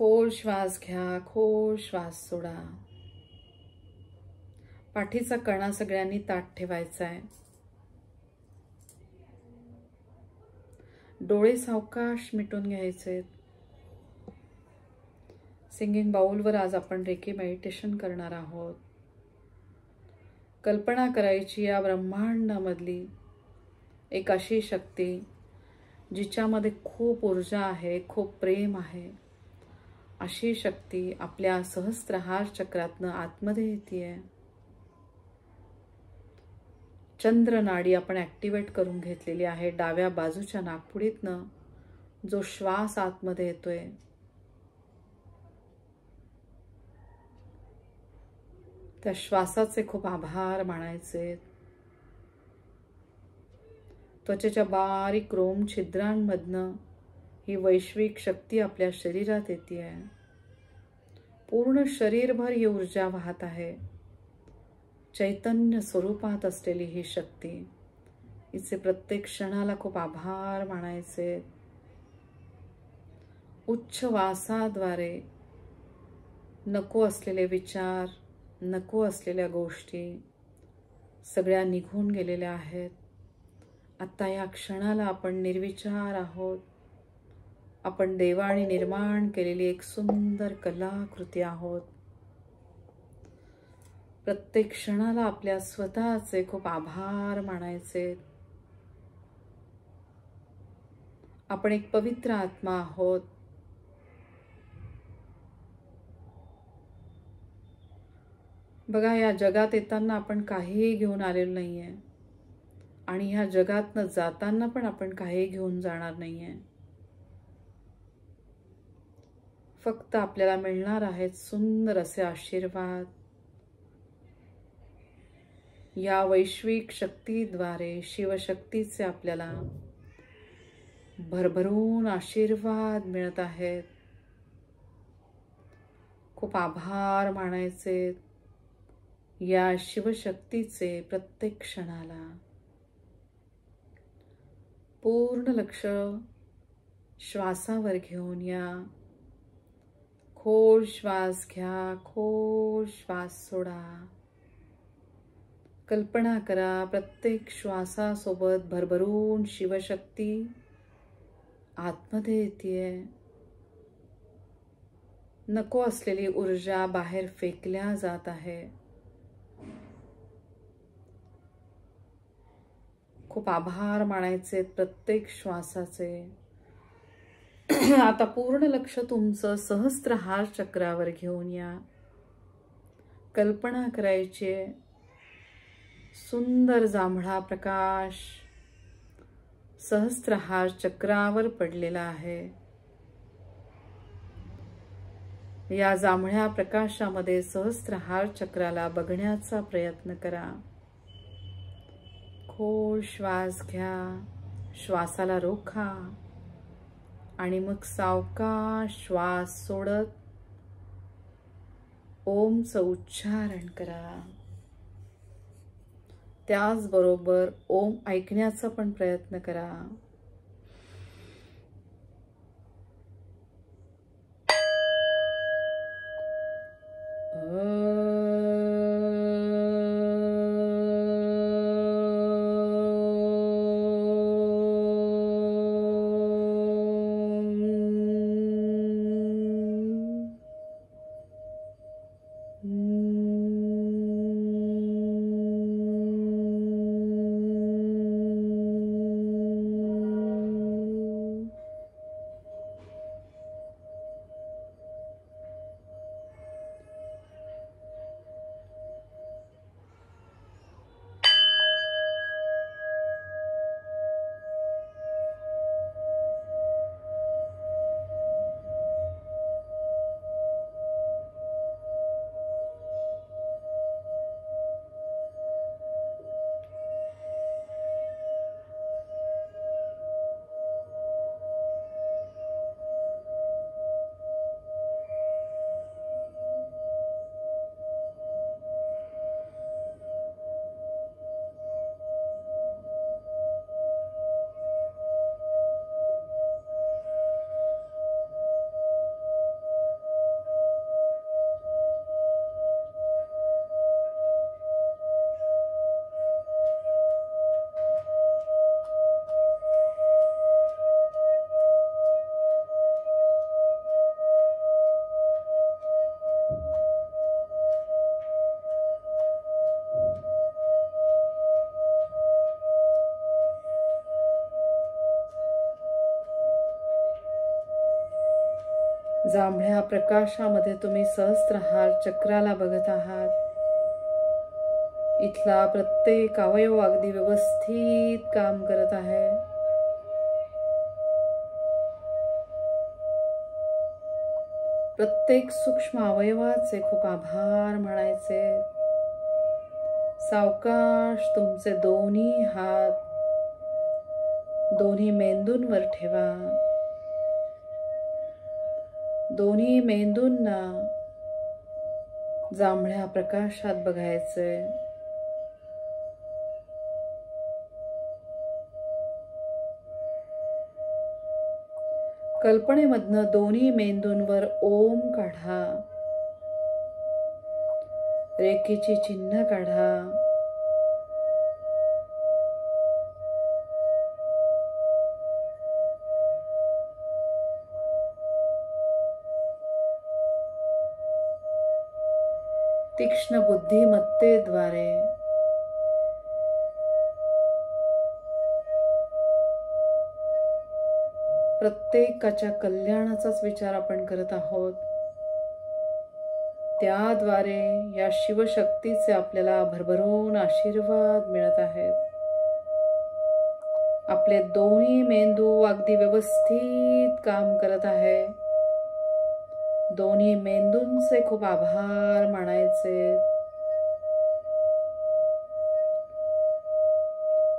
खोल श्वास घ्या, खोल श्वास सोडा. पाठीचा कणा सगळ्यांनी ताठ ठेवायचा आहे. डोळे सावकाश मिटून घ्यायचे. सिंगिंग बाउलवर आज आपण रेकी मेडिटेशन करणार आहोत. कल्पना करायची या ब्रह्मांडामधली एक अशी शक्ती जिच्यामध्ये खूप ऊर्जा आहे, खूप प्रेम आहे. अशी शक्ती आपल्या सहस्त्रहार चक्रातनं आतमध्ये येते. चंद्र नाडी आपण ऍक्टिव्हेट करून घेतलेली आहे. डाव्या बाजूच्या नाकपुडीतनं जो श्वास आतमध्ये येतोय, त्या श्वासाचे खूप आभार मानायचे. त्वचेच्या बारीक रोम छिद्रांमधनं ही वैश्विक शक्ती आपल्या शरीरात येते. पूर्ण शरीरभर ही ऊर्जा वाहत आहे. चैतन्य स्वरूपात असलेली ही शक्ती, हिचे प्रत्येक क्षणाला खूप आभार मानायचे. उच्छ्वासाद्वारे नको असलेले विचार, नको असलेल्या गोष्टी सगळ्या निघून गेलेल्या आहेत. आता या क्षणाला आपण निर्विचार आहोत. आपण देवाने निर्माण केलेली एक सुंदर कलाकृती आहोत. प्रत्येक क्षणाला आपल्या स्वतःचे खूप आभार मानायचे. आपण एक पवित्र आत्मा आहोत. बघा, या जगात येताना आपण काहीही घेऊन आलेलो नाहीये आणि ह्या जगातनं जाताना पण आपण काहीही घेऊन जाणार नाहीये. फक्त आपल्याला मिळणार आहेत सुंदर असे आशीर्वाद. या वैश्विक शक्तीद्वारे, शिवशक्तीचे आपल्याला भरभरून आशीर्वाद मिळत आहेत. खूप आभार मानायचे या शिवशक्तीचे प्रत्येक क्षणाला. पूर्ण लक्ष श्वासावर घेऊन या. खोल श्वास घ्या, खोल श्वास सोडा. कल्पना करा, प्रत्येक श्वासासोबत भरभरून शिवशक्ती आतमध्ये येते. नको असलेली ऊर्जा बाहेर फेकल्या जात आहे. खूप आभार मानायचे प्रत्येक श्वासाचे. आता पूर्ण लक्ष तुमचं सहस्त्रहार चक्रावर घेऊन या. कल्पना करायची, सुंदर जांभळा प्रकाश सहस्त्रहार चक्रावर पडलेला आहे. या जांभळ्या प्रकाशामध्ये सहस्त्रहार चक्राला बघण्याचा प्रयत्न करा. खोल श्वास घ्या, श्वासाला रोखा आणि मग सावकाश श्वास सोडत ओमचं उच्चारण करा. त्याचबरोबर ओम ऐकण्याचा पण प्रयत्न करा. जांभळ्या प्रकाशामध्ये तुम्ही सहस्त्रहार चक्राला बघत आहात. इथला प्रत्येक अवयव अगदी व्यवस्थित काम करत आहे. प्रत्येक सूक्ष्म अवयवाचे खूप आभार मानायचे. सावकाश तुमचे दोन्ही हात दोन्ही मेंदूंवर ठेवा. दोन्ही मेंदूंना जांभळ्या प्रकाशात बघायचे. कल्पनेमधनं दोन्ही मेंदूंवर ओम काढा. रेखेची चिन्ह काढा. तीक्ष्ण बुद्धिमत्तेद्वारे प्रत्येकाच्या कल्याणाचाच विचार आपण करत आहोत. त्याद्वारे या शिवशक्तीचे आपल्याला भरभरून आशीर्वाद मिळत आहेत. आपले दोन्ही मेंदू अगदी व्यवस्थित काम करत आहे. दोन्ही मेंदूंचे खूप आभार मानायचे.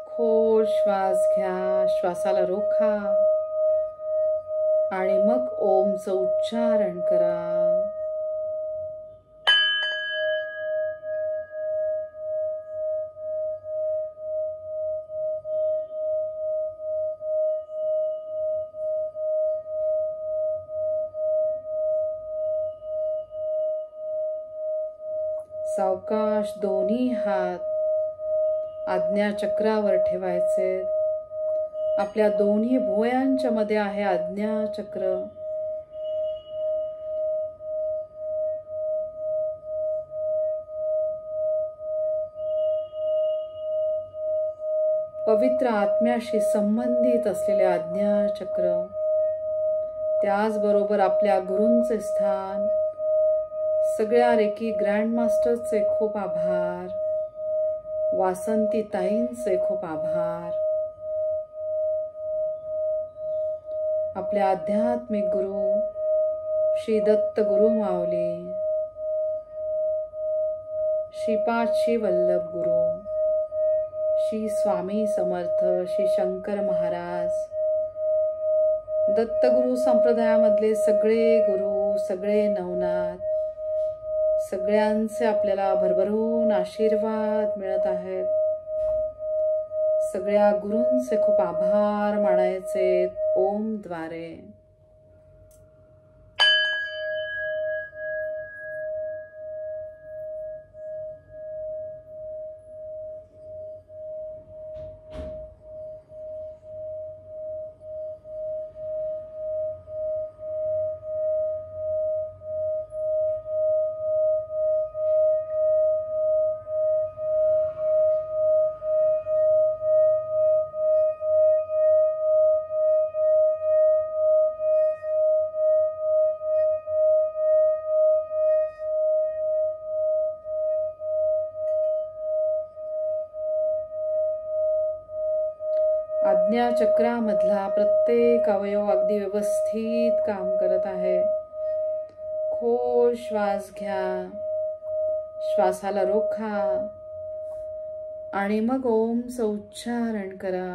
खोल श्वास घ्या. श्वासाला रोखा आणि मग ओमचं उच्चारण करा. सावकाश दोन्ही हात आज्ञाचक्रावर ठेवायचे. आपल्या दोन्ही भुवयांच्या मध्ये आहे आज्ञाचक्र. पवित्र आत्म्याशी संबंधित असलेले आज्ञाचक्र. त्याचबरोबर आपल्या गुरूंचे स्थान. सगळ्या रेकी ग्रँड मास्टरचे खूप आभार. वासंती ताईंचे खूप आभार. आपले आध्यात्मिक गुरु श्री दत्त गुरु माऊली, श्रीपाद श्री वल्लभ गुरु, श्री स्वामी समर्थ, श्री शंकर महाराज, दत्तगुरु संप्रदायामधले सगळे गुरु, सगळे नवनाथ, सगळ्यांचे आपल्याला भरभरून आशीर्वाद मिळत आहेत. सगळ्या गुरूंचे खूप आभार मानायचे ओम द्वारे. आज्ञाचक्रामधला प्रत्येक अवयव अगदी व्यवस्थित काम करत आहे. खोल श्वास घ्या. श्वासाला रोखा आणि मग ओमचं उच्चारण करा.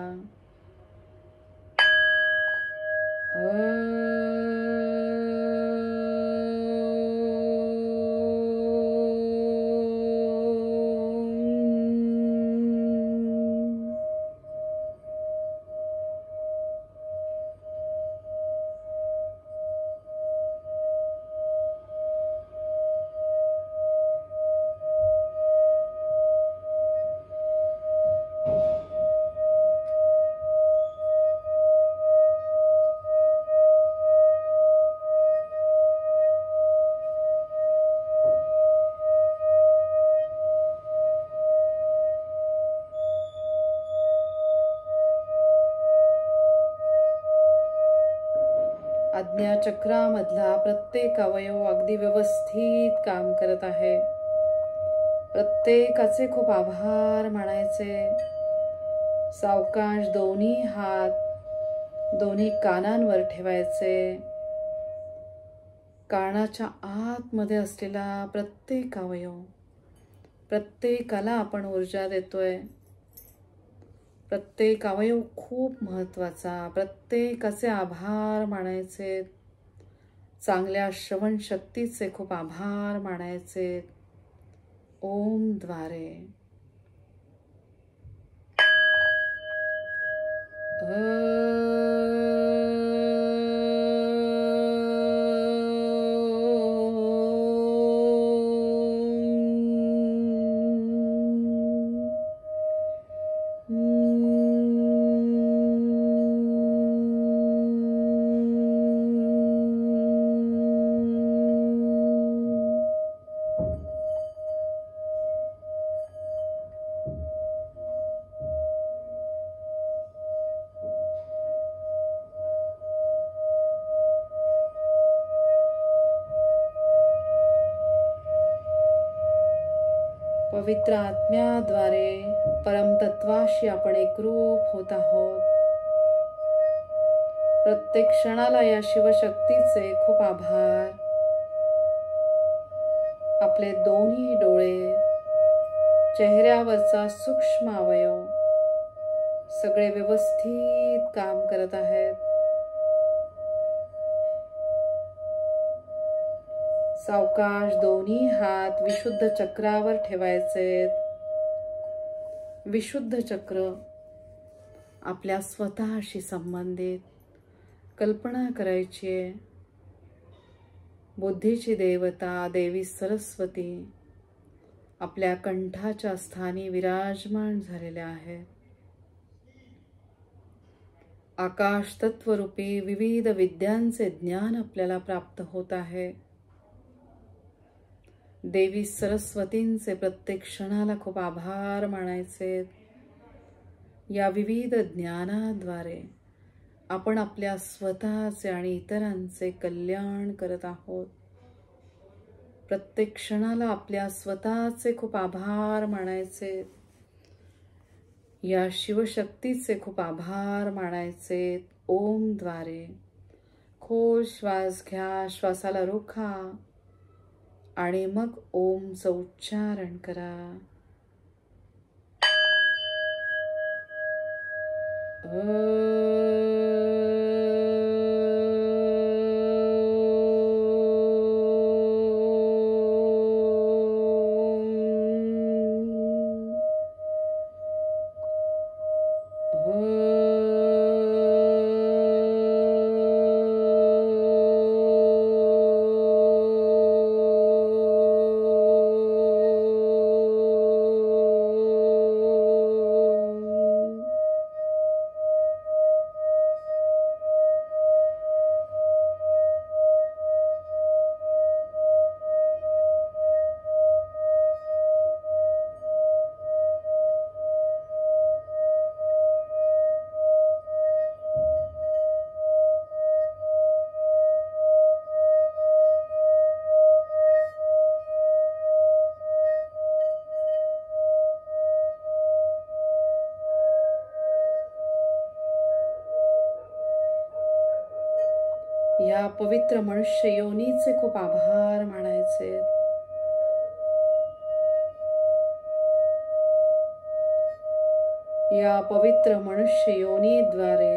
आज्ञाचक्रामधला प्रत्येक अवयव अगदी व्यवस्थित काम करत आहे. प्रत्येकाचे खूप आभार मानायचे. सावकाश दोन्ही हात दोन्ही कानांवर ठेवायचे. कानाच्या आतमध्ये असलेला प्रत्येक अवयव, प्रत्येकाला आपण ऊर्जा देतोय. प्रत्येक अवयव खूप महत्वाचा. प्रत्येकाचे आभार मानायचे. चांगल्या श्रवण शक्तीचे खूप आभार मानायचे. ओम द्वारे पवित्र आत्म्याद्वारे परमतत्वाशी आपण एकरूप होत आहोत. प्रत्येक क्षणाला या शिवशक्तीचे खूप आभार. आपले दोन्ही डोळे, चेहऱ्यावरचा सूक्ष्म अवयव सगळे व्यवस्थित काम करत आहेत. सावकाश दोन्ही हात विशुद्ध चक्रावर ठेवायचे. विशुद्ध चक्र आपल्या स्वतःशी संबंधित. कल्पना करायची आहे बुद्धीची देवता देवी सरस्वती आपल्या कंठाच्या स्थानी विराजमान झालेल्या आहेत. आकाश तत्वरूपी विविध विद्यांचे ज्ञान आपल्याला प्राप्त होत आहे. देवी सरस्वतींचे प्रत्येक क्षणाला खूप आभार मानायचे. या विविध ज्ञानाद्वारे आपण आपल्या स्वतःचे आणि इतरांचे कल्याण करत आहोत. प्रत्येक क्षणाला आपल्या स्वतःचे खूप आभार मानायचे. या शिवशक्तीचे खूप आभार मानायचे. ओम द्वारे खोल श्वास घ्या. श्वासाला रोखा आणि मग ओमचं उच्चारण करा. या पवित्र मनुष्य योनीचे खूप आभार मानायचे. या पवित्र मनुष्य योनीद्वारे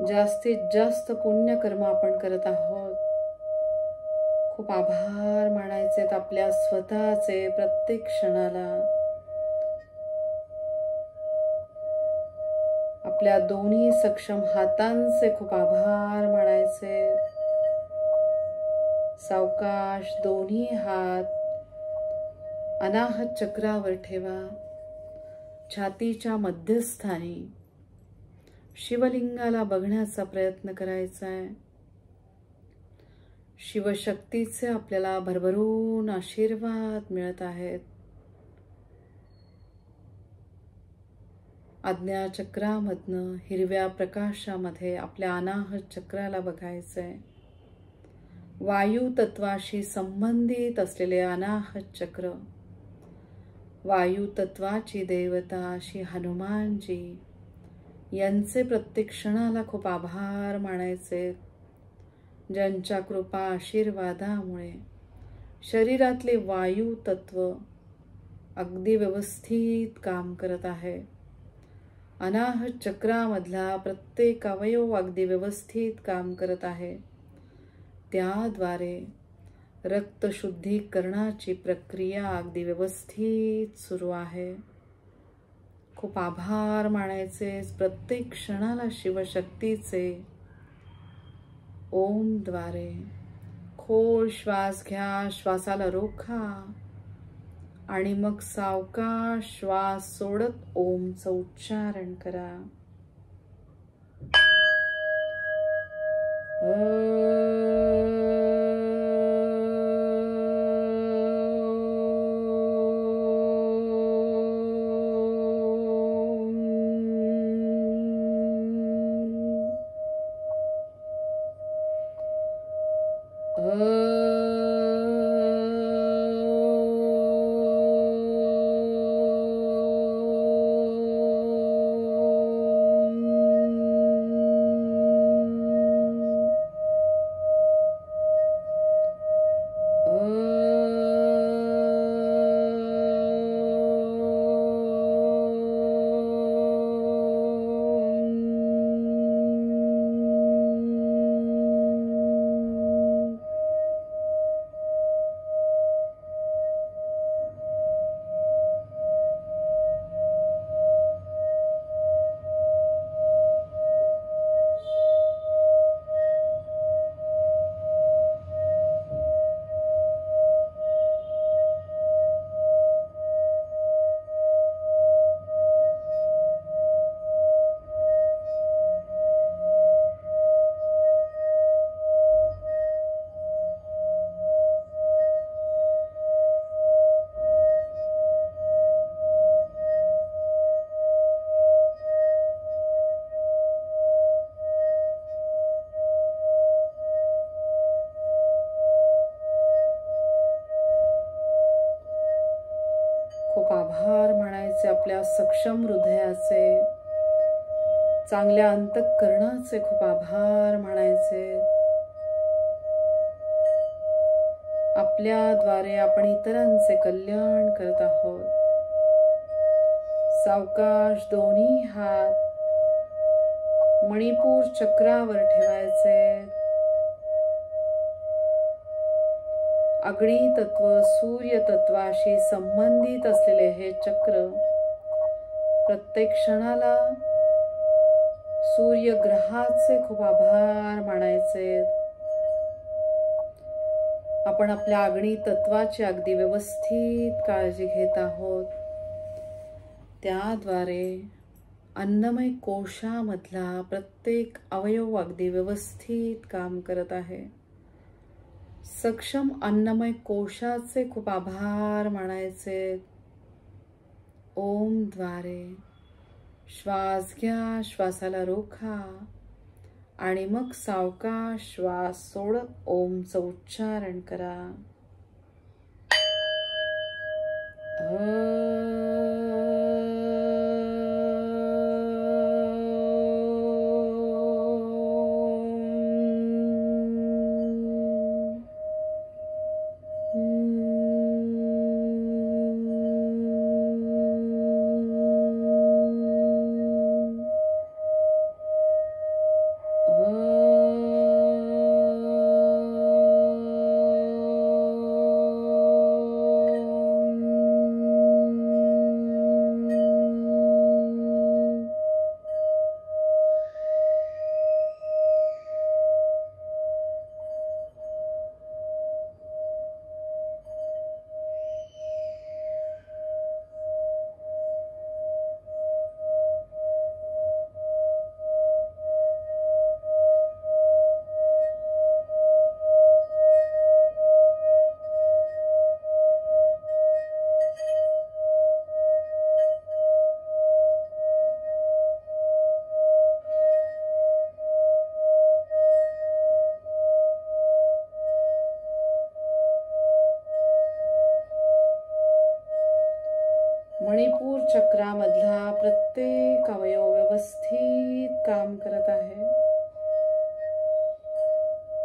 जास्तीत जास्त पुण्यकर्म आपण करत आहोत. खूप आभार मानायचे आपल्या स्वतःचे. प्रत्येक क्षणाला आपल्या दोन्ही सक्षम हातांचे खूप आभार मानायचे. सावकाश दोन्ही हात अनाहत चक्रावर ठेवा. छातीच्या मध्यस्थानी शिवलिंगाला बघण्याचा प्रयत्न करायचा आहे. शिवशक्तीचे आपल्याला भरभरून आशीर्वाद मिळत आहेत. आज्ञाचक्रामधनं हिरव्या प्रकाशामध्ये आपल्या अनाहत चक्राला बघायचंय. वायू तत्वाशी संबंधित असलेले अनाहत चक्र, वायू तत्वाची देवता श्री हनुमानजी यांचे प्रत्येक क्षणाला खूप आभार मानायचे, ज्यांच्या कृपा आशीर्वादामुळे शरीरातले वायू तत्व अगदी व्यवस्थित काम करत आहे. अनाहत चक्रामधला प्रत्येक अवयव अगदी व्यवस्थित काम करत आहे. त्याद्वारे रक्तशुद्धीकरणाची प्रक्रिया अगदी व्यवस्थित सुरू आहे. खूप आभार मानायचे प्रत्येक क्षणाला शिवशक्तीचे. ओम द्वारे खोल श्वास घ्या, श्वासाला रोखा आणि मग सावकाश श्वास सोडत ओमचं उच्चारण करा. खूप आभार मानायचे आपल्या सक्षम हृदयाचे, चांगल्या अंतःकरणाचे खूप आभार मानायचे. आपल्याद्वारे आपण इतरांचे कल्याण करत आहोत. सावकाश दोन्ही हात मणिपूर चक्रावर ठेवायचे. अग्नी तत्व सूर्य तत्वाशी संबंधित असलेले हे चक्र प्रत्येक क्षणाला सूर्यग्रहाचे खूप आभार मानायचे. आपण आपल्या अग्नी तत्वाची अगदी व्यवस्थित काळजी घेत आहोत. त्याद्वारे अन्नमय कोशामधला प्रत्येक अवयव अगदी व्यवस्थित काम करत आहे. सक्षम अन्नमय कोशाचे खूप आभार मानायचे. ओम द्वारे श्वास घ्या, श्वासाला रोखा आणि मग सावकाश श्वास सोडत ओमचं उच्चारण करा.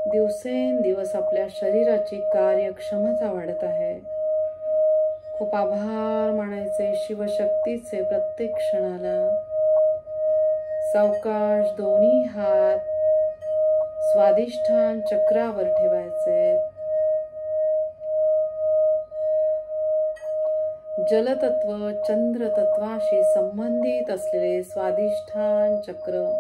दिवसेंदिवस आपल्या शरीराची कार्यक्षमता वाढत आहे. खूप आभार मानायचे शिवशक्तीचे प्रत्येक क्षणाला. सावकाश दोन्ही हात स्वादिष्ठान चक्रावर ठेवायचे. जलतत्व चंद्र तत्वाशी संबंधित असलेले स्वादिष्ठान चक्र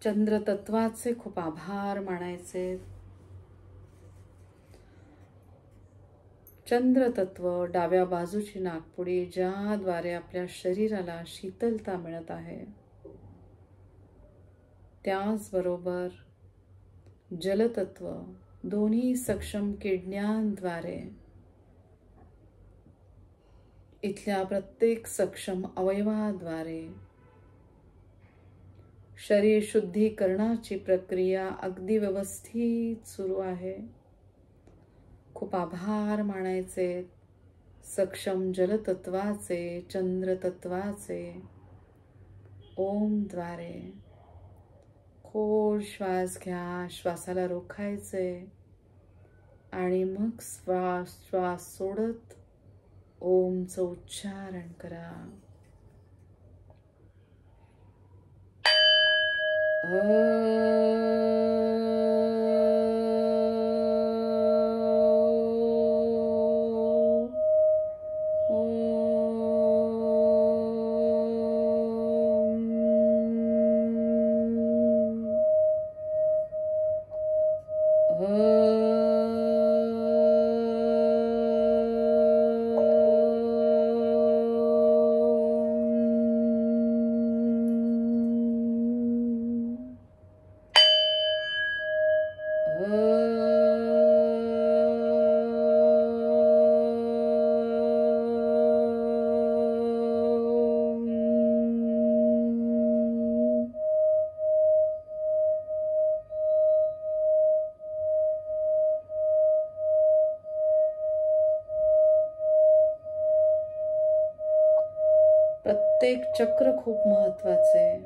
चंद्र तत्वाचे खूप आभार मानायचे. चंद्र तत्व डाव्या बाजूची नाकपुडी ज्याद्वारे आपल्या शरीराला शीतलता मिळत आहे. त्याचबरोबर जलतत्व दोन्ही सक्षम किडण्यांद्वारे इथल्या प्रत्येक सक्षम अवयवाद्वारे शरीर शुद्धीकरणाची प्रक्रिया अगदी व्यवस्थित सुरू आहे. खूप आभार मानायचे सक्षम जलतत्वाचे चंद्र तत्वाचे. ओम द्वारे खोल श्वास घ्या, श्वासाला रोखायचे आणि मग श्वास सोडत ओमचं उच्चारण करा. प्रत्येक चक्र खूप महत्वाचे आहे.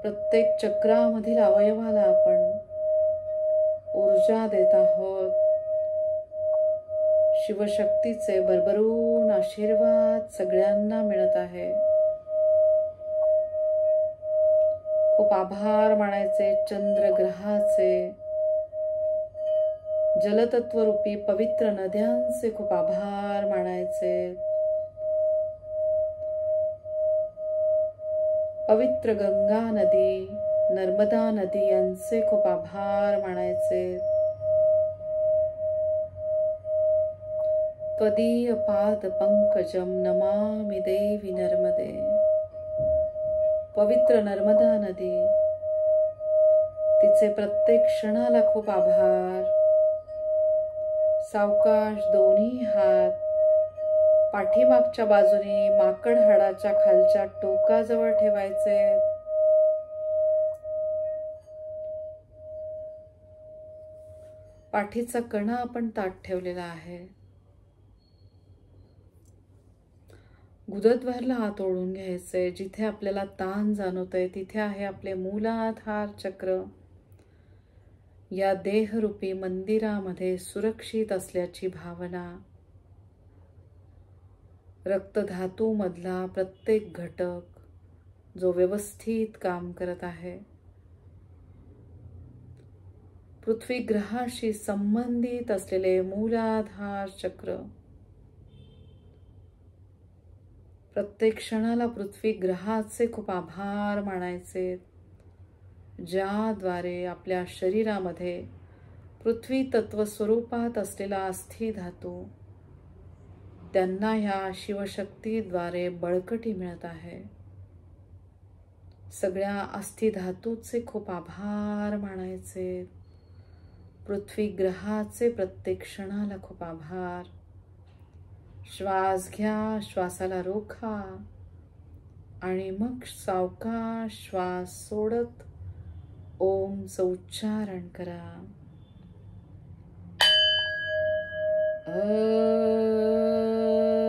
प्रत्येक चक्रामधील अवयवाला आपण ऊर्जा देत आहोत. शिवशक्तीचे भरभरून आशीर्वाद सगळ्यांना मिळत आहे. खूप आभार मानायचे चंद्रग्रहाचे, जलतत्वरूपी पवित्र नद्यांचे खूप आभार मानायचे. पवित्र गंगा नदी, नर्मदा नदी यांचे खूप आभार मानायचे. त्वदीय पाद पंकजम नमामि देवी नर्मदे. पवित्र नर्मदा नदी, तिचे प्रत्येक क्षणाला खूप आभार. सावकाश दोन्ही हात पाठीमागच्या बाजूने माकड हाडाच्या खालच्या टोकाजवळ ठेवायचे. पाठीचा कणा आपण ताठ ठेवलेला आहे. गुदद्वारला हात ओढून घ्यायचे. जिथे आपल्याला ताण जाणवतोय तिथे आहे आपले मूलाधार चक्र. या देहरूपी मंदिरामध्ये सुरक्षित असल्याची भावना. रक्तधातू मधला प्रत्येक घटक जो व्यवस्थित काम करत आहे. पृथ्वी ग्रहाशी संबंधित असलेले मूलाधार चक्र. प्रत्येक क्षणाला पृथ्वी ग्रहाचे खूप आभार मानायचे, ज्याद्वारे आपल्या शरीरामध्ये पृथ्वी तत्व स्वरूपात असलेला अस्थि धातू त्यांना ह्या शिवशक्तीद्वारे बळकटी मिळत आहे. सगळ्या अस्थि धातूचे खूप आभार मानायचे. पृथ्वी ग्रहाचे प्रत्येक क्षणाला खूप आभार. श्वास घ्या, श्वासाला रोखा आणि मग सावकाश श्वास सोडत ओमचं उच्चारण करा. Oh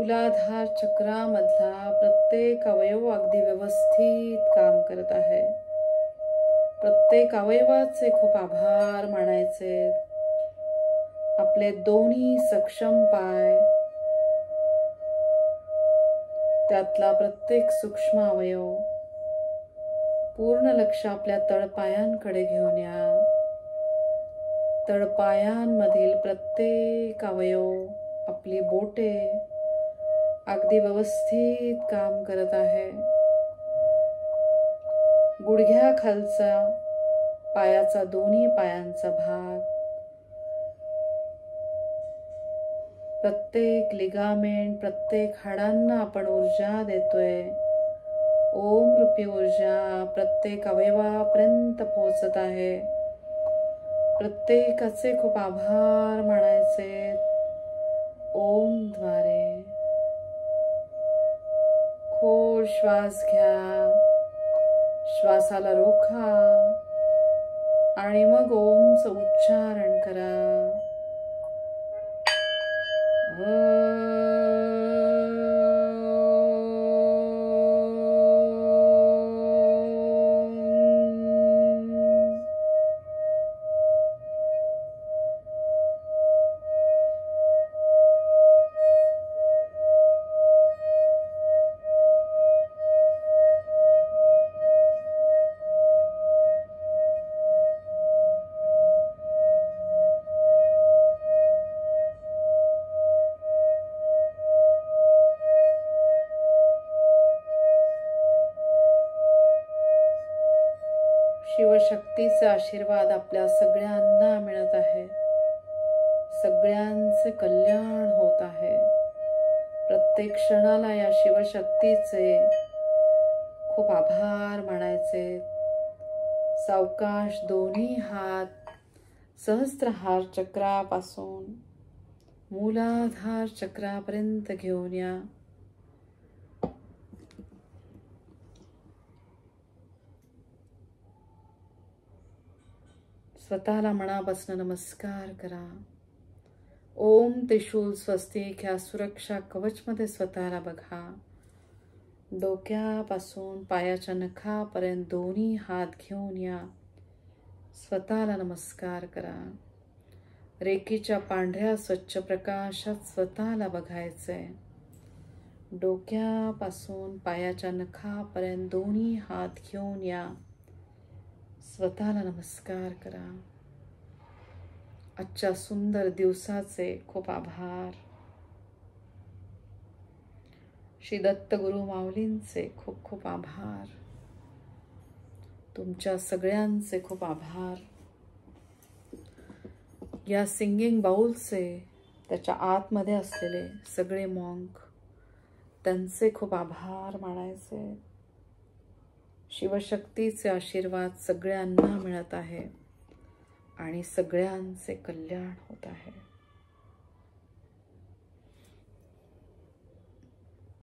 मूलाधार चक्रामधला प्रत्येक अवयव अगदी व्यवस्थित काम करत आहे. प्रत्येक अवयवाचे खूप आभार मानायचे. आपले दोन्ही सक्षम पाय, त्यातला प्रत्येक सूक्ष्म अवयव, पूर्ण लक्ष आपल्या तळपायांकडे घेऊन या. तळपायांमधील प्रत्येक अवयव, आपली बोटे अगदी व्यवस्थित काम करत आहे. गुडघ्याखालचा पायाचा, दोन्ही पायांचा भाग, प्रत्येक लिगामेंट, प्रत्येक हाडांना आपण ऊर्जा देतोय. ओम रूपी ऊर्जा प्रत्येक अवयवापर्यंत पोहोचत आहे. प्रत्येकाचे खूप आभार मानायचे. ओम द्वारे खोल श्वास घ्या, श्वासाला रोखा आणि मग ओमचं उच्चारण करा. शिवशक्तीचा आशीर्वाद आपल्या सगळ्यांना मिळत आहे. सगळ्यांचे कल्याण होत आहे. प्रत्येक क्षणाला या शिवशक्तीचे खूप आभार मानायचे. सावकाश दोन्ही हात सहस्त्रहार चक्रापासून मूलाधार चक्रापर्यंत घेऊन या. स्वतःला मनापासून नमस्कार करा. ओम त्रिशूल स्वस्तिक ह्या सुरक्षा कवचमध्ये स्वतःला बघा. डोक्यापासून पायाच्या नखापर्यंत दोन्ही हात घेऊन या. स्वतःला नमस्कार करा. रेकीच्या पांढऱ्या स्वच्छ प्रकाशात स्वतःला बघायचंय. डोक्यापासून पायाच्या नखापर्यंत दोन्ही हात घेऊन या. स्वतःला नमस्कार करा. आजच्या सुंदर दिवसाचे खूप आभार. श्री दत्त गुरु माऊलींचे खूप खूप आभार. तुमच्या सगळ्यांचे खूप आभार. या सिंगिंग बाउलचे, त्याच्या आतमध्ये असलेले सगळे मॉन्क, त्यांचे खूप आभार मानायचे. शिवशक्तीचे आशीर्वाद सगळ्यांना मिळत आहे आणि सगळ्यांचे कल्याण होत आहे.